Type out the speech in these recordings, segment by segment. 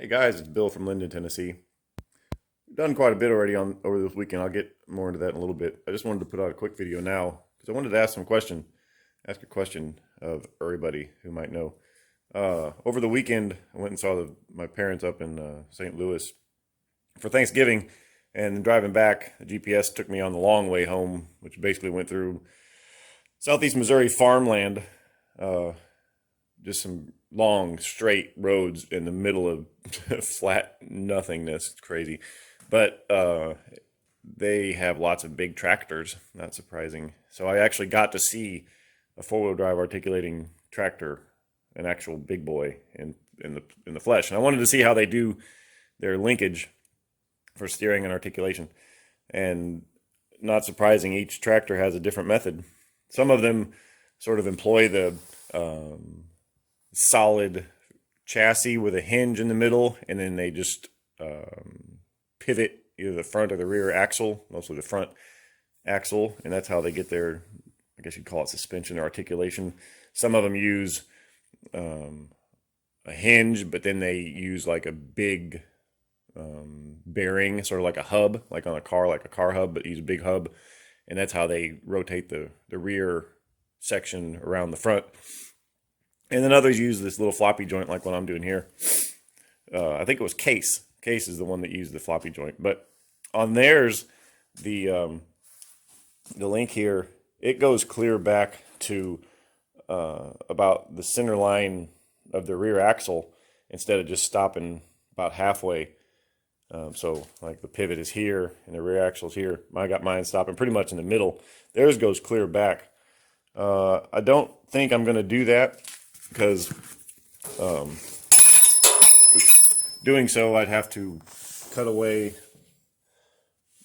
Hey guys, it's Bill from Linden, Tennessee. We've done quite a bit already on over this weekend. I'll get more into that in a little bit. I just wanted to put out a quick video now because I wanted to ask a question of everybody who might know. Over the weekend, I went and saw my parents up in St. Louis for Thanksgiving, and driving back, the GPS took me on the long way home, which basically went through southeast Missouri farmland. Just some long straight roads in the middle of flat nothingness. It's crazy, but they have lots of big tractors. Not surprising. So I actually got to see a four-wheel drive articulating tractor, an actual big boy in the flesh, and I wanted to see how they do their linkage for steering and articulation. And not surprising, each tractor has a different method. Some of them sort of employ the solid chassis with a hinge in the middle, and then they just pivot either the front or the rear axle, mostly the front axle, and that's how they get their, I guess you'd call it suspension or articulation. Some of them use a hinge, but then they use like a big bearing, sort of like a hub, like on a car, like a car hub, but use a big hub, and that's how they rotate the rear section around the front. And then others use this little floppy joint like what I'm doing here. I think it was Case. Case is the one that used the floppy joint. But on theirs, the link here, it goes clear back to about the center line of the rear axle instead of just stopping about halfway. So like the pivot is here and the rear axle is here. I got mine stopping pretty much in the middle. Theirs goes clear back. I don't think I'm going to do that, because doing so I'd have to cut away.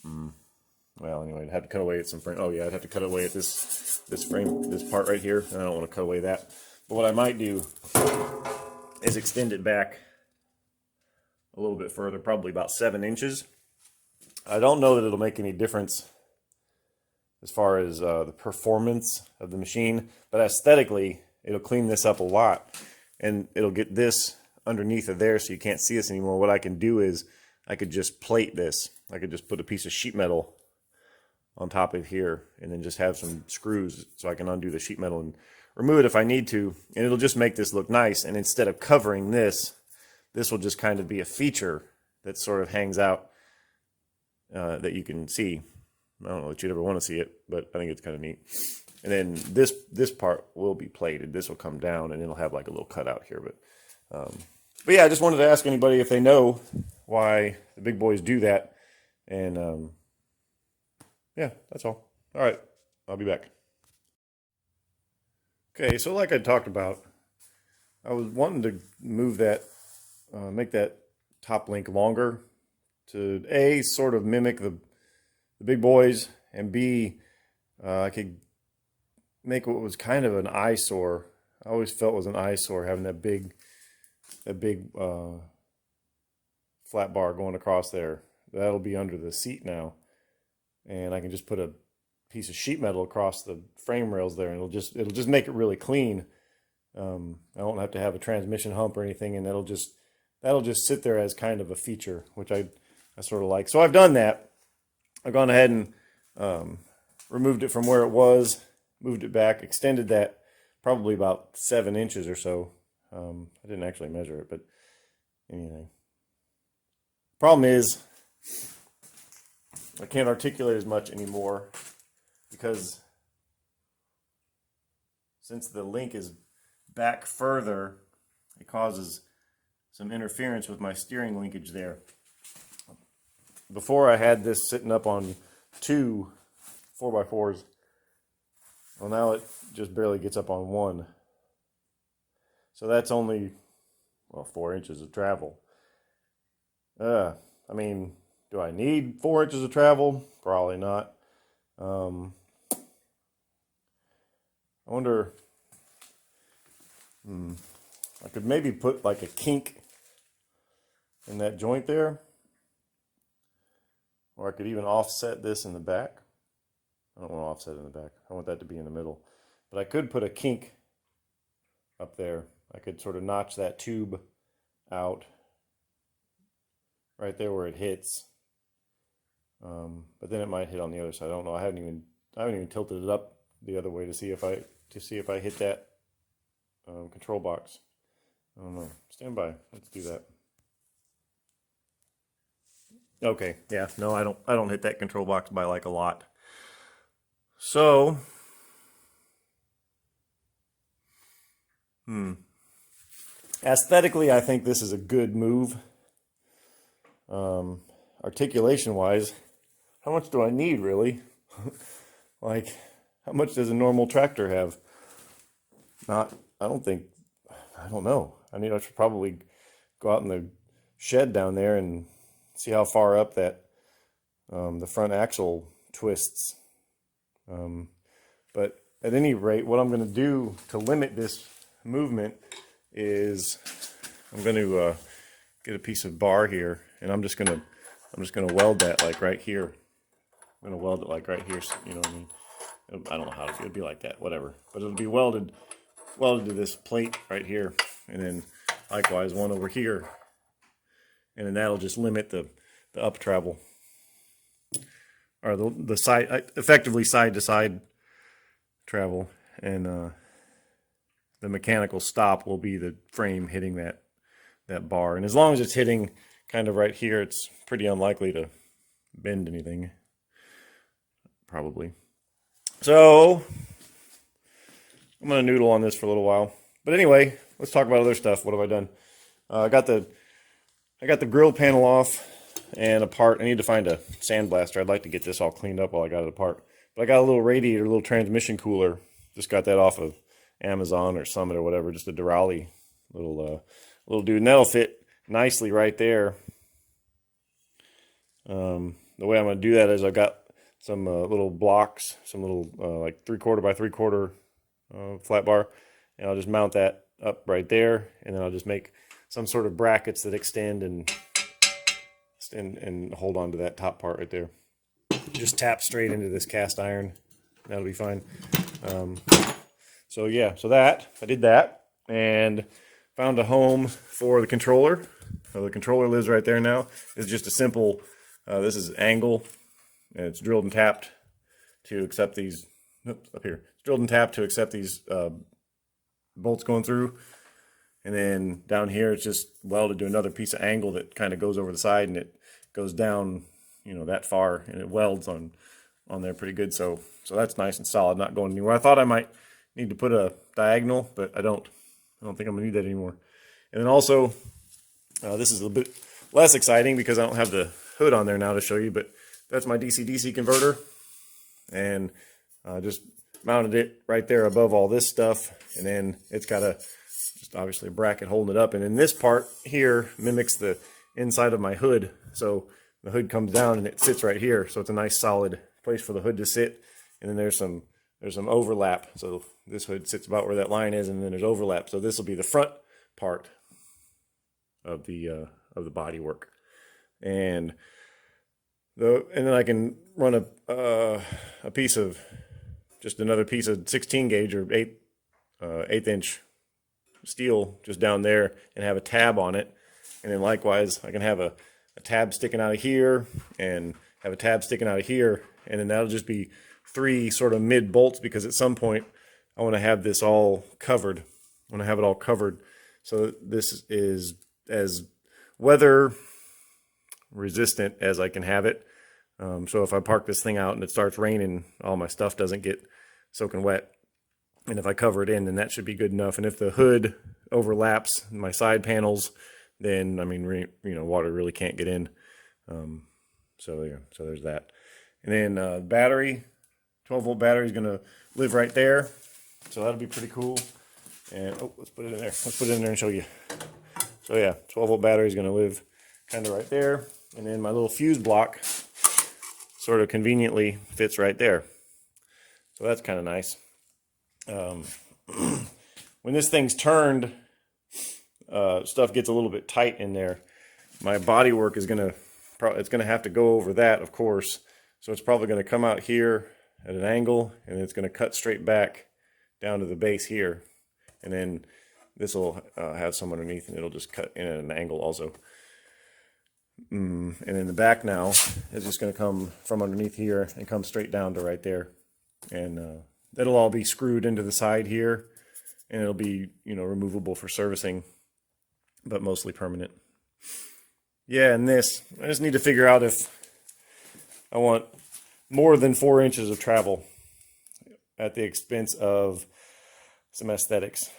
Well, anyway, I'd have to cut away at some frame. Oh yeah, I'd have to cut away at this frame, this part right here, and I don't want to cut away that. But what I might do is extend it back a little bit further, probably about 7 inches. I don't know that it'll make any difference as far as the performance of the machine, but aesthetically, it'll clean this up a lot, and it'll get this underneath of there so you can't see this anymore. What I can do is I could just plate this. I could just put a piece of sheet metal on top of here and then just have some screws so I can undo the sheet metal and remove it if I need to, and it'll just make this look nice. And instead of covering this, this will just kind of be a feature that sort of hangs out that you can see. I don't know that you'd ever want to see it, but I think it's kind of neat. And then this part will be plated. This will come down, and it'll have like a little cutout here. But yeah, I just wanted to ask anybody if they know why the big boys do that. And yeah, that's all. All right, I'll be back. Okay, so like I talked about, I was wanting to move that, make that top link longer to A, sort of mimic the big boys, and B, I could make what was kind of an eyesore. I always felt was an eyesore having that big flat bar going across there. That'll be under the seat now, and I can just put a piece of sheet metal across the frame rails there, and it'll just make it really clean. I won't have to have a transmission hump or anything, and that'll just sit there as kind of a feature, which I sort of like. So I've done that. I've gone ahead and removed it from where it was, moved it back, extended that probably about 7 inches or so. I didn't actually measure it, but anyway. Problem is, I can't articulate as much anymore because since the link is back further, it causes some interference with my steering linkage there. Before I had this sitting up on 2 4x4s. Well, now it just barely gets up on 1. So that's only, well, 4 inches of travel. I mean, do I need 4 inches of travel? Probably not. I wonder, I could maybe put like a kink in that joint there. Or I could even offset this in the back. I don't want to offset it in the back. I want that to be in the middle. But I could put a kink up there. I could sort of notch that tube out right there where it hits. But then it might hit on the other side. I don't know. I haven't even tilted it up the other way to see if I hit that control box. I don't know. Stand by. Let's do that. Okay, yeah, no, I don't hit that control box by like a lot. So, aesthetically, I think this is a good move. Articulation wise, how much do I need really? Like, how much does a normal tractor have? I don't know. I should probably go out in the shed down there and see how far up that the front axle twists. But at any rate, what I'm going to do to limit this movement is I'm going to get a piece of bar here, and I'm just going to weld that like right here. I'm going to weld it like right here. You know what I mean? I don't know how to do it. It'd be like that, whatever. But it'll be welded to this plate right here, and then likewise one over here, and then that'll just limit the up travel, or the side, effectively side to side travel, and the mechanical stop will be the frame hitting that bar. And as long as it's hitting kind of right here, it's pretty unlikely to bend anything, probably. So I'm gonna noodle on this for a little while. But anyway, let's talk about other stuff. What have I done? I got the grill panel off and apart. I need to find a sandblaster. I'd like to get this all cleaned up while I got it apart. But I got a little radiator, a little transmission cooler. Just got that off of Amazon or Summit or whatever. Just a Durali little dude, and that'll fit nicely right there. The way I'm going to do that is I've got some little blocks, some little like 3/4 by 3/4 flat bar, and I'll just mount that up right there, and then I'll just make some sort of brackets that extend and hold on to that top part right there. Just tap straight into this cast iron. That'll be fine. So yeah, so I did that and found a home for the controller. So the controller lives right there now. It's just a simple, this is angle, and it's drilled and tapped to accept these, oops, up here. It's drilled and tapped to accept these bolts going through. And then down here, it's just welded to another piece of angle that kind of goes over the side, and it goes down, you know, that far, and it welds on there pretty good. So that's nice and solid, not going anywhere. I thought I might need to put a diagonal, but I don't think I'm gonna need that anymore. And then also, this is a bit less exciting because I don't have the hood on there now to show you, but that's my DC-DC converter, and just mounted it right there above all this stuff, and then it's got just obviously a bracket holding it up, and then this part here mimics the inside of my hood, so the hood comes down and it sits right here, so it's a nice solid place for the hood to sit. And then there's some overlap, so this hood sits about where that line is, and then there's overlap, so this will be the front part of the body work. And then I can run a piece of, just another piece of 16 gauge or 1/8 inch steel just down there and have a tab on it. And then likewise, I can have a tab sticking out of here and have a tab sticking out of here. And then that'll just be 3 sort of mid bolts, because at some point I want to have this all covered. I want to have it all covered. So this is as weather resistant as I can have it. So if I park this thing out and it starts raining, all my stuff doesn't get soaking wet. And if I cover it in, then that should be good enough. And if the hood overlaps my side panels, then, I mean, you know, water really can't get in. So yeah, so there's that. And then battery, 12-volt battery is going to live right there. So that'll be pretty cool. And, oh, let's put it in there. Let's put it in there and show you. So yeah, 12-volt battery is going to live kind of right there. And then my little fuse block sort of conveniently fits right there. So that's kind of nice. When this thing's turned, stuff gets a little bit tight in there. My body work is it's gonna have to go over that, of course. So it's probably gonna come out here at an angle, and it's gonna cut straight back down to the base here. And then this will have some underneath, and it'll just cut in at an angle also. And in the back now is just going to come from underneath here and come straight down to right there. And that'll all be screwed into the side here, and it'll be, you know, removable for servicing, but mostly permanent. Yeah, and this, I just need to figure out if I want more than 4 inches of travel at the expense of some aesthetics.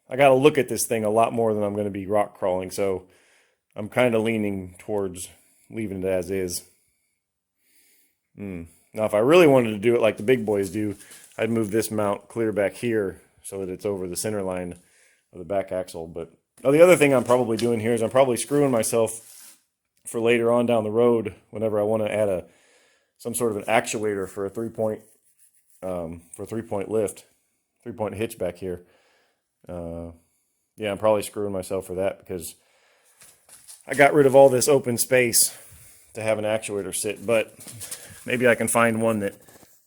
I got to look at this thing a lot more than I'm going to be rock crawling, so I'm kind of leaning towards leaving it as is. Now, if I really wanted to do it like the big boys do, I'd move this mount clear back here so that it's over the center line of the back axle. But the other thing I'm probably doing here is I'm probably screwing myself for later on down the road whenever I want to add some sort of an actuator for a 3-point lift, 3-point hitch back here. Yeah, I'm probably screwing myself for that because I got rid of all this open space to have an actuator sit, but maybe I can find one that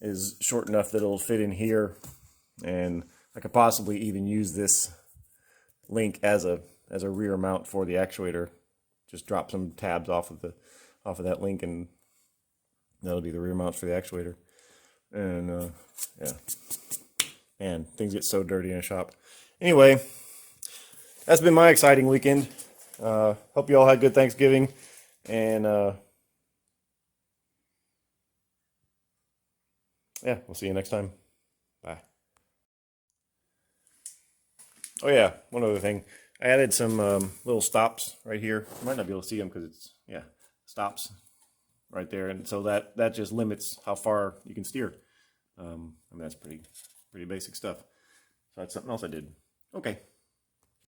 is short enough that it'll fit in here, and I could possibly even use this link as a rear mount for the actuator. Just drop some tabs off of that link, and that'll be the rear mount for the actuator. And yeah, man, things get so dirty in a shop. Anyway, that's been my exciting weekend. Hope you all had good Thanksgiving, and yeah, we'll see you next time. Bye. Oh yeah, one other thing. I added some little stops right here. You might not be able to see them because it's, yeah, stops right there. And so that just limits how far you can steer. I mean, that's pretty basic stuff. So that's something else I did. Okay.